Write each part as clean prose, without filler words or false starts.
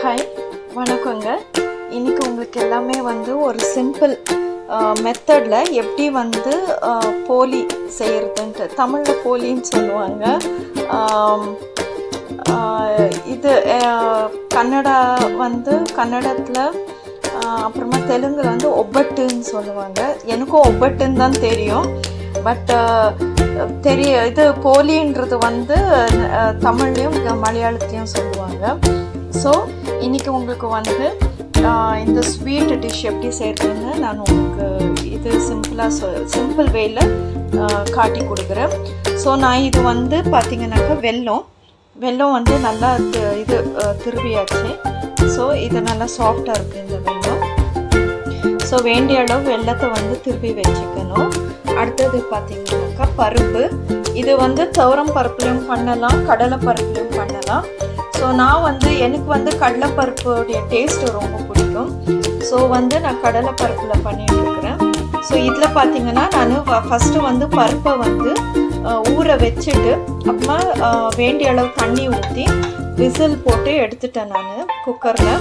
Hi வணக்கங்க. இன்றைக்கி உங்களுக்கு எல்லாமே வந்து ஒரு சிம்பிள் மெத்தடில் எப்படி வந்து போலி செய்கிறதுன்ட்டு, தமிழில் போலின்னு சொல்லுவாங்க. இது கன்னடத்தில் அப்புறமா தெலுங்கில் வந்து ஒப்பட்டுன்னு சொல்லுவாங்க. எனக்கும் ஒப்பட்டுன்னு தான் தெரியும். பட் இது போலின்றது வந்து தமிழ்லையும் மலையாளத்துலேயும் சொல்லுவாங்க. ஸோ இன்றைக்கி உங்களுக்கு வந்து இந்த ஸ்வீட் டிஷ் எப்படி செய்கிறதுன்னு நான் உங்களுக்கு இது சிம்பிள் வேயில் காட்டி கொடுக்குறேன். ஸோ நான் இது வந்து பார்த்திங்கனாக்கா வெல்லம் வந்து நல்லா திருவியாச்சு. ஸோ இது நல்லா சாஃப்டாக இருக்குது இந்த வெல்லம். ஸோ வேண்டிய அளவு வெல்லத்தை வந்து திருவி வச்சுக்கணும். அடுத்தது பார்த்திங்கனாக்கா பருப்பு. இது வந்து துவரம் பருப்புலையும் பண்ணலாம், கடலை பருப்புலையும் பண்ணலாம். ஸோ நான் வந்து எனக்கு வந்து கடலைப்பருப்புடைய டேஸ்ட்டு ரொம்ப பிடிக்கும். ஸோ வந்து நான் கடலைப்பருப்பில் பண்ணிகிட்ருக்கிறேன். ஸோ இதில் பார்த்திங்கன்னா நான் ஃபஸ்ட்டு வந்து பருப்பை வந்து ஊற வச்சுட்டு அப்புறமா வேண்டிய அளவு தண்ணி ஊற்றி விசில் போட்டு எடுத்துட்டேன் நான் குக்கரில்.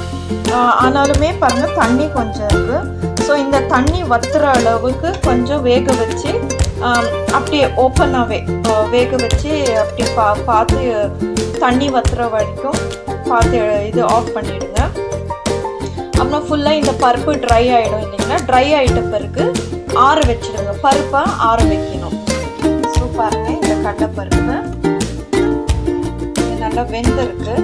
ஆனாலுமே பாருங்கள் தண்ணி கொஞ்சம் இருக்குது. ஸோ இந்த தண்ணி வத்துற அளவுக்கு கொஞ்சம் வேக வச்சு அப்படியே ஓப்பனாகவே வேக வச்சு அப்படி பார்த்து தண்ணி வத்துற வரைக்கும் பார்த்து இது ஆஃப் பண்ணிவிடுங்க. அப்புறம் ஃபுல்லாக இந்த பருப்பு ட்ரை ஆகிடும் இல்லைங்களா. ட்ரை ஆகிட்ட பிறகு ஆற வச்சுடுங்க. பருப்பை ஆற வைக்கணும். ஸோ பாருங்கள் இந்த கடலைப்பருப்பு நல்லா வெந்திருக்கு.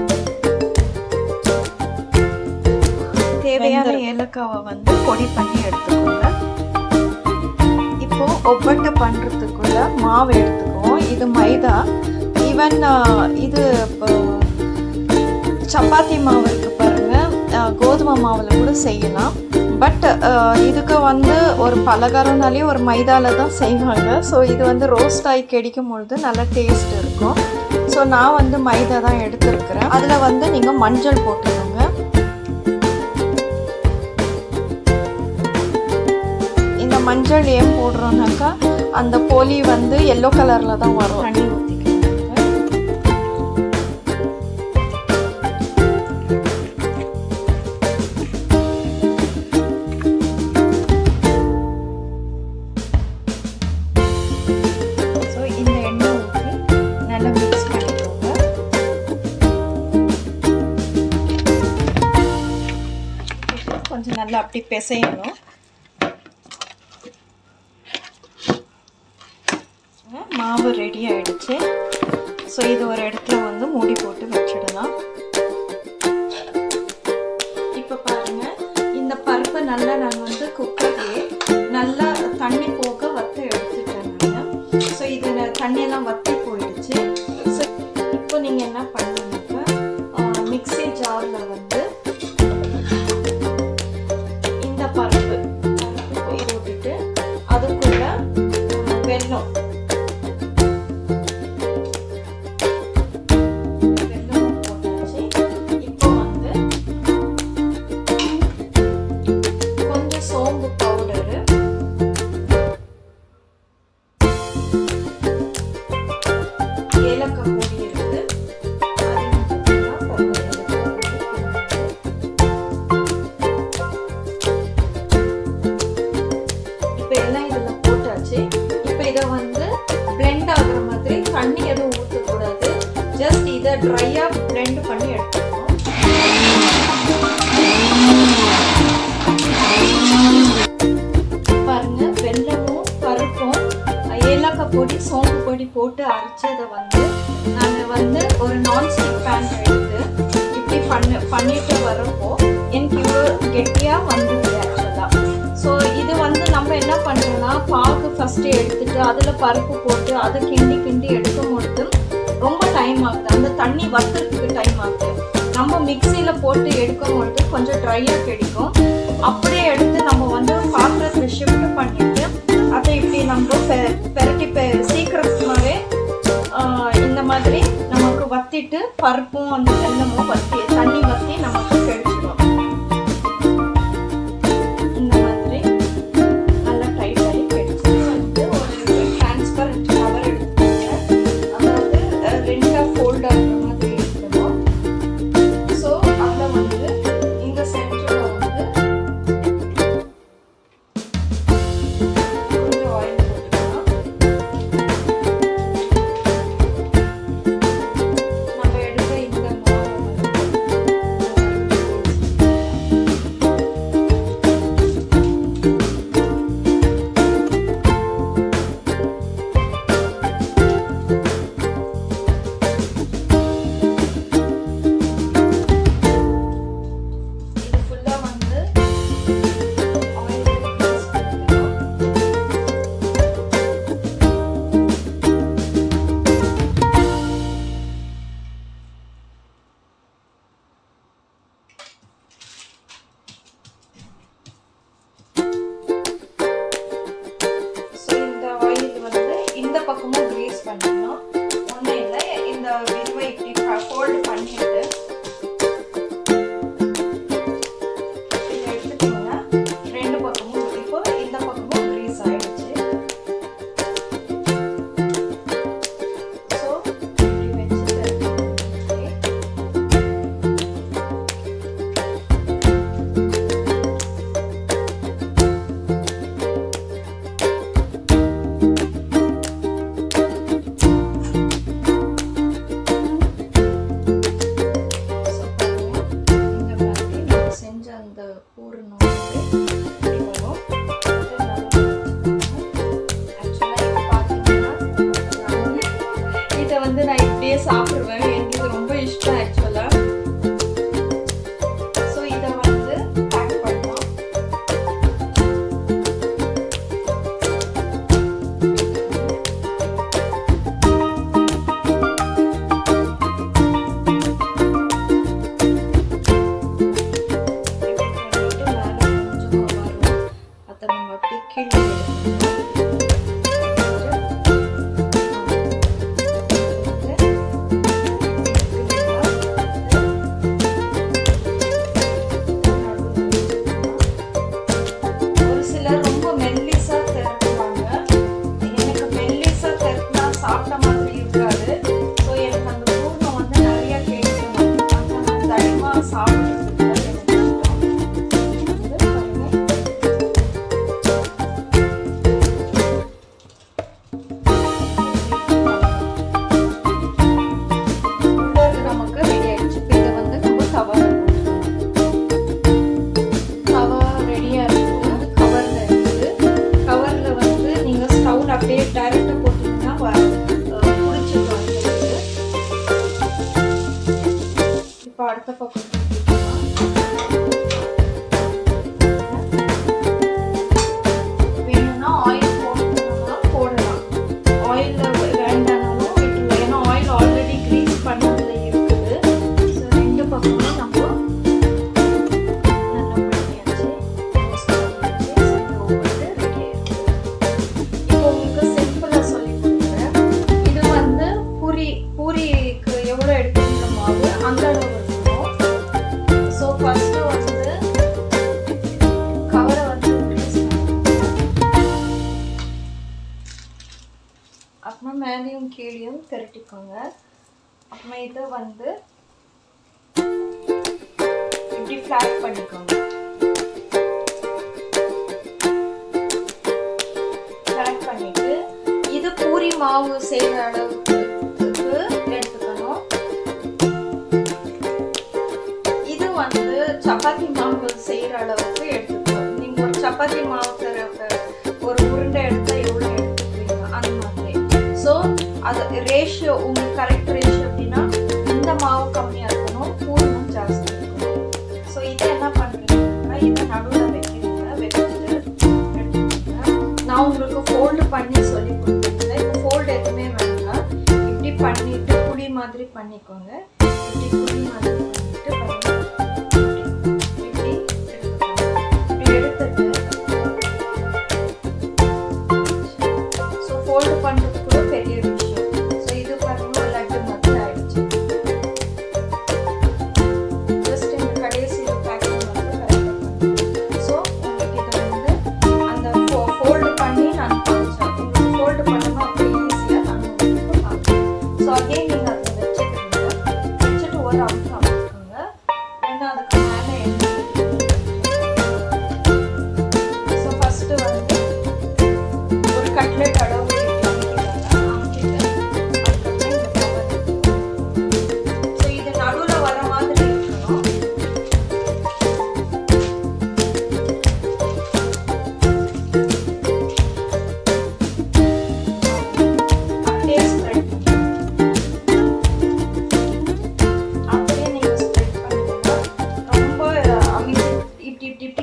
தேவையான ஏலக்காவை வந்து பொடி பண்ணி எடுத்துக்கோங்க. இப்போது ஒப்பட்டை பண்ணுறதுக்குள்ள மாவு எடுத்துக்குவோம். இது மைதா. ஈவன் இது சப்பாத்தி மாவு இருக்குது பாருங்கள், கோதுமை மாவில் கூட செய்யலாம். பட் இதுக்கு வந்து ஒரு பலகாரம்னாலே ஒரு மைதாவில் தான் செய்வாங்க. ஸோ இது வந்து ரோஸ்ட் ஆகி கிடைக்கும் பொழுது நல்லா டேஸ்ட் இருக்கும். ஸோ நான் வந்து மைதா தான் எடுத்துருக்கிறேன். அதில் வந்து நீங்கள் மஞ்சள் போட்டுக்கோங்க. இந்த மஞ்சள் ஏன் போடுறோன்னாக்கா அந்த போலி வந்து எல்லோ கலரில் தான் வரும். தண்ணி ஊற்றிக்கோங்க. ஸோ இந்த எண்ணெய் ஊற்றி நல்லா மிக்ஸ் பண்ணிக்கோங்க. கொஞ்சம் நல்லா அப்படி பிசையணும். மாவு ரெடி ஆகிடுச்சு. ஸோ இது ஒரு இடத்துல வந்து மூடி போட்டு வச்சிடலாம். இப்போ பாருங்கள், இந்த பருப்பை நல்லா நான் வந்து குக்கர்லேயே நல்லா தண்ணி போக வற்ற எடுத்துட்டேன் நான். ஸோ இது தண்ணியெல்லாம் வற்றி போயிடுச்சு. ஸோ இப்போ நீங்கள் என்ன பண்ணுங்க, மிக்ஸி ஜாரில் வந்து இந்த பருப்பு போட்டுட்டு அதுக்குள்ள வெல்லம் தண்ணி எதுவும் ஊற்றக்கூடாது. ஜஸ்ட் இதை ட்ரையாக பிளெண்ட் பண்ணி எடுத்துக்கணும். பாருங்க, வெல்லமும் பருப்பும் ஏலக்காய் பொடி சோம்பு பொடி போட்டு அரைச்சதை வந்து நான் வந்து ஒரு நான்ஸ்டிக் பேன் எடுத்து இப்படி பண்ணிட்டு வரப்போ எனக்கு இவ்வளோ கெட்டியாக வந்துடுது ஆக்சுவலாக. ஸோ இது வந்து நம்ம என்ன பண்ணுறோம்னா பாகு ஃபஸ்ட்டு எடுத்துட்டு அதில் பருப்பு போட்டு அதை கிண்டி எடுக்கும் பொழுது ரொம்ப டைம் ஆகுது. அந்த தண்ணி வத்துறதுக்கு டைம் ஆகுது. நம்ம மிக்சியில் போட்டு எடுக்கும் பொழுது கொஞ்சம் ட்ரையாக கிடைக்கும். அப்படியே எடுத்து நம்ம வந்து பாத்திரத்தில் ஷிஃப்ட் பண்ணிவிட்டு அதை இப்படி நம்ம பெரட்டி சீக்கிரமாகவே இந்த மாதிரி நமக்கு வத்திட்டு பருப்பும் அந்த வெல்லமும் தண்ணி வற்றி நமக்கு கிடைச்சிடும். ஃபோல்ட் ஆகிற மாதிரி இருக்கணும். ஸோ அதில் வந்து நான் சாப்பிட்றதுக்கு நமக்கு ரெடி ஆயிடுச்சு. இதை வந்து நம்ம கவர் ரெடியா இருக்குது. கவர்ல இருக்குது. கவர்ல வந்து நீங்க ஸ்டவ்ல அப்படியே டைரக்டா போட்டீங்கன்னா புடிச்சிட்டு வந்துருக்கு. இப்போ அடுத்த பக்கம் வேணும்னா ஆயில் போடலாம். ஆயில் வேண்டாம்னாலும் விட்டுருலாம். ஏன்னா ஆயில் ஆல்ரெடி கிரீஸ் பண்ணதுல இருக்குது. ஸோ ரெண்டு பக்கமும் நம்ம நல்லா பண்ணியாச்சு. இப்போ உங்களுக்கு சிம்பிளா சொல்லி கொடுக்குறேன். இது வந்து பூரிக்கு எவ்வளோ எடுத்துக்கிற மாவு அந்த அளவு இருக்கணும். ஸோ ஃபர்ஸ்ட் வந்து கவரை வந்து அப்புறமா மேலேயும் கீழேயும் திரட்டிக்கோங்க. அப்புறமா இதை வந்து இப்படி ஃபிளாட் பண்ணிக்கோங்க. ஃபிளாட் பண்ணிட்டு இது பூரி மாவு செய்யற அளவுக்கு எடுத்துக்கணும். இது வந்து சப்பாத்தி மாவு செய்யற அளவுக்கு எடுத்துக்கணும். நீங்க ஒரு சப்பாத்தி மாவு ஒரு உருண்டை எடுத்தா எவ்வளவு எடுத்துக்கிறீங்க அந்த மாதிரி. ஸோ அது ரேஷியோ உங்களுக்கு கரெக்ட் ரேஷியோ அப்படின்னா இந்த மாவு கம்மியா இருக்கணும், பூரியும் ஜாஸ்தி இருக்கணும். ஸோ இதை என்ன பண்றீங்கன்னா இதை நடுவில் வைக்கிறீங்க. வச்சுட்டு எடுத்துக்கோங்க. நான் உங்களுக்கு ஃபோல்டு பண்ணி சொல்லி கொடுத்துருக்கேன். இப்போ ஃபோல்டு எதுவுமே வேண்டாம். இப்படி பண்ணிட்டு குழி மாதிரி பண்ணிக்கோங்க. இப்படி குழி மாதிரி பண்ணிட்டு இப்படி எடுத்துக்கோங்க. இப்படி எடுத்துட்டு ஸோ ஃபோல்டு பண்றது கூட பெரிய விஷயம். ஸோ இது பாருங்க லட்டு மாதிரி ஆயிடுச்சு. ஜஸ்ட் இந்த கடைசி பேக்கிங் வந்து கரெக்டாக பண்ணுங்க. ஸோ உங்களுக்கு இதை வந்து அந்த ஃபோல்டு பண்ணி நான் காமிச்சேன். உங்களுக்கு ஃபோல்டு பண்ணணும் அப்படி ஈஸியாக நான் உங்களுக்கு காமிச்சேன். ஸோ அகைன் நீங்கள் அதை வச்சுக்கிறீங்க. வச்சுட்டு ஒரு அவுட் காமிச்சுக்கோங்க. ஏன்னா அதுக்கு மேலே ஸோ ஃபர்ஸ்ட் வந்து ஒரு கட்லெட் அளவு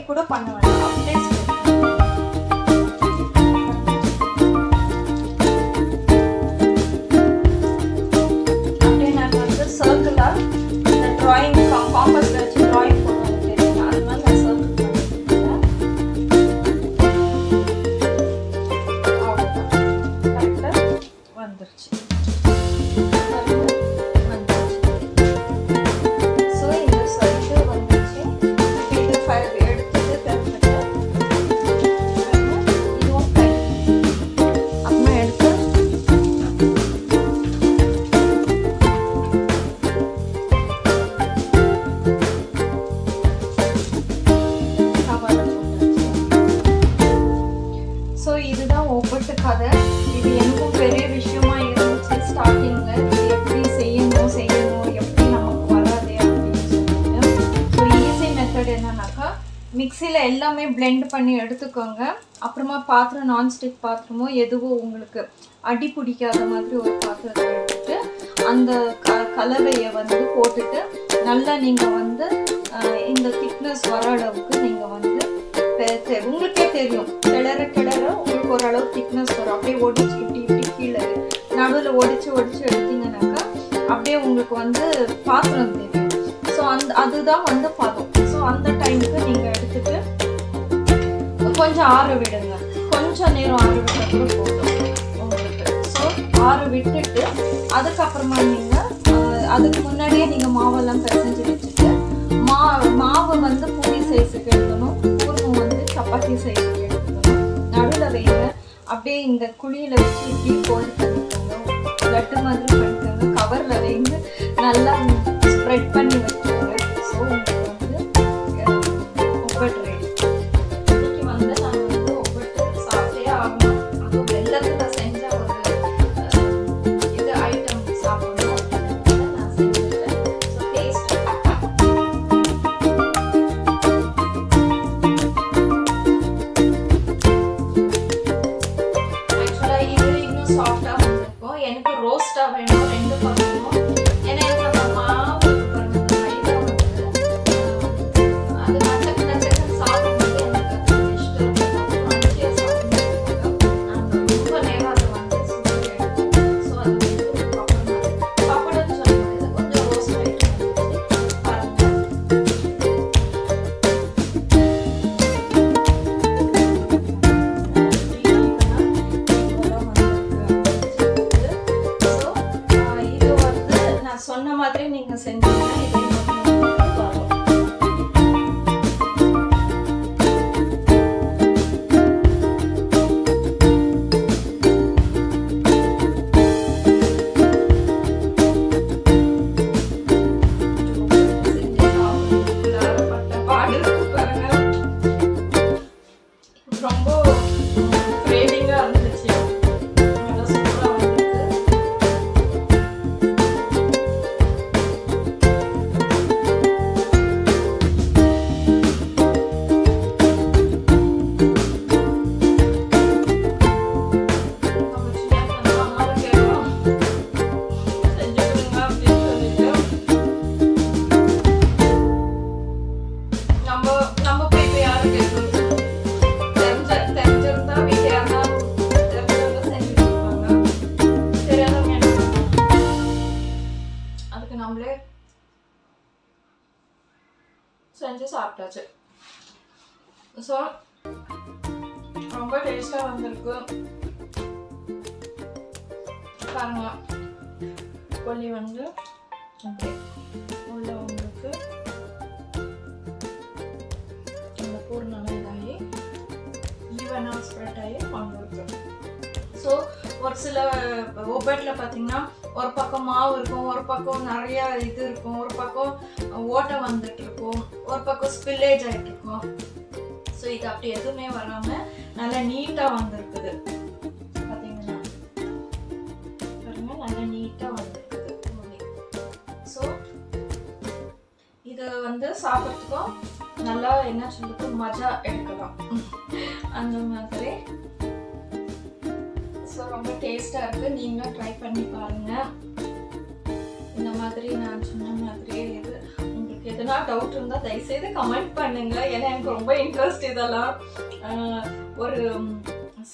கூட பண்ண வேண்டாம். அப்படியே அப்படியே நான் வந்து சர்க்கிளா இந்த டிராயிங் காம்பஸ்ல வச்சு டிராயிங் போடுவாங்க தெரியுங்களா, அது மாதிரி நான் சர்க்கிள் பண்ணிருக்கேன். அவ்வளோதான், கரெக்டா வந்துருச்சு. ஸோ இந்த சர்க்கிள் வந்துச்சு. இது இதுதான் ஒவ்வொரு கதை. இது எனக்கும் பெரிய விஷயமா இருந்துச்சு ஸ்டார்டிங்ல. இது எப்படி செய்யணும் எப்படி நமக்கு வராது அப்படின்னு சொல்லிட்டு. ஸோ ஈஸி மெத்தட் என்னன்னாக்கா மிக்சியில் எல்லாமே பிளெண்ட் பண்ணி எடுத்துக்கோங்க. அப்புறமா பாத்திரம் நான்ஸ்டிக் பாத்திரமோ எதுவோ உங்களுக்கு அடி பிடிக்காத மாதிரி ஒரு பாத்திரத்தை எடுத்துட்டு அந்த கலவையை வந்து போட்டுட்டு நல்லா நீங்கள் வந்து இந்த திக்னஸ் வர அளவுக்கு நீங்கள் வந்து உங்களுக்கே தெரியும் கிளற உங்களுக்கு ஓரளவு திக்னஸ் வரும். அப்படியே ஒடிச்சு இப்படி கீழே நடுவில் ஒடிச்சு எடுத்தீங்கன்னாக்கா அப்படியே உங்களுக்கு வந்து பாத்திரம் தெரியும். ஸோ அதுதான் வந்து பதம். ஸோ அந்த டைமுக்கு நீங்கள் எடுத்துட்டு கொஞ்சம் ஆற விடுங்க. கொஞ்சம் நேரம் ஆற விட்டால் கூட போதும் உங்களுக்கு. ஸோ ஆற விட்டுட்டு அதுக்கப்புறமா நீங்கள் அதுக்கு முன்னாடியே நீங்கள் மாவெல்லாம் பிசைஞ்சு வச்சுட்டு மாவு வந்து பூரி சைஸுக்கு எடுக்கணும், பூர்வம் வந்து சப்பாத்தி சைஸுக்கு எடுக்கணும். நடுவில் வைங்க. அப்படியே இந்த குழியில் வச்சு இப்படி ஃபோல்ட் பண்ணிக்கோங்க. லட்டு மாதிரி பண்ணிக்கோங்க. கவரில் வைங்க. நல்லா ஸ்ப்ரெட் பண்ணி வச்சுக்கோங்க. ஸோ செஞ்சு சாப்பிட்டாச்சு. ஸோ ரொம்ப டேஸ்ட்டாக வந்திருக்கு. பாருங்க, கோழி வந்து ஓகே உள்ள உங்களுக்கு அந்த பூர்ணம் இதாகி ஈவனாக ஸ்ப்ரெட் ஆகி வந்திருக்கு. ஸோ ஒரு சில ஒப்பட்டில் பார்த்தீங்கன்னா ஒரு பக்கம் மாவு இருக்கும், ஒரு பக்கம் நிறையா இது இருக்கும், ஒரு பக்கம் ஓட்டை வந்துட்டு இருக்கும், ஒரு பக்கம் ஸ்பில்லேஜ் ஆகிட்டு இருக்கும். ஸோ இது அப்படி எதுவுமே வராமல் நல்லா நீட்டாக வந்திருக்குது. பார்த்தீங்கன்னா பாருங்க, நல்லா நீட்டாக வந்திருக்குது. ஸோ இது வந்து சாப்பிட்றதுக்கும் நல்லா என்ன சொல்றது மஜா எடுக்கலாம் அந்த மாதிரி. ஸோ ரொம்ப டேஸ்ட்டாக இருக்குது. நீங்களும் ட்ரை பண்ணி பாருங்கள். இந்த மாதிரி நான் சொன்ன மாதிரியே இது உங்களுக்கு எதுனா டவுட் இருந்தால் தயவுசெய்து கமெண்ட் பண்ணுங்கள். ஏன்னா எனக்கு ரொம்ப இன்ட்ரெஸ்ட் இதெல்லாம். ஒரு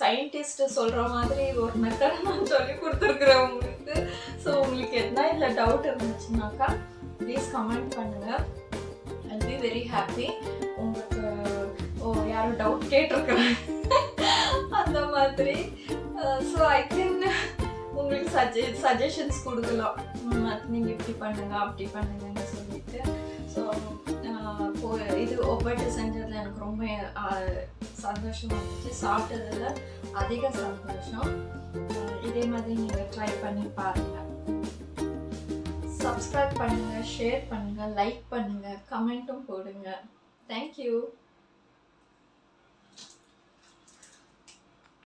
சயின்டிஸ்ட் சொல்கிற மாதிரி ஒரு மெத்தட் நான் சொல்லி கொடுத்துருக்குறேன் உங்களுக்கு. ஸோ உங்களுக்கு எதுனா இதில் டவுட் இருந்துச்சுனாக்கா ப்ளீஸ் கமெண்ட் பண்ணுங்கள். I'll be very happy. உங்களுக்கு யாரும் டவுட் கேட்டிருக்கிறேன் அந்த மாதிரி. ஸோ ஐ திங்க் உங்களுக்கு சஜஷன்ஸ் கொடுக்கலாம். நீங்கள் இப்படி பண்ணுங்க அப்படி பண்ணுங்கன்னு சொல்லிட்டு. ஸோ இது ஒப்பட்டு செஞ்சதில் எனக்கு ரொம்ப சந்தோஷமாக இருந்துச்சு. சாப்பிட்டதில் அதிக சந்தோஷம். இதே மாதிரி நீங்கள் ட்ரை பண்ணி பாருங்கள். சப்ஸ்கிரைப் பண்ணுங்கள், ஷேர் பண்ணுங்கள், லைக் பண்ணுங்கள், கமெண்ட்டும் போடுங்க. தேங்க்யூ.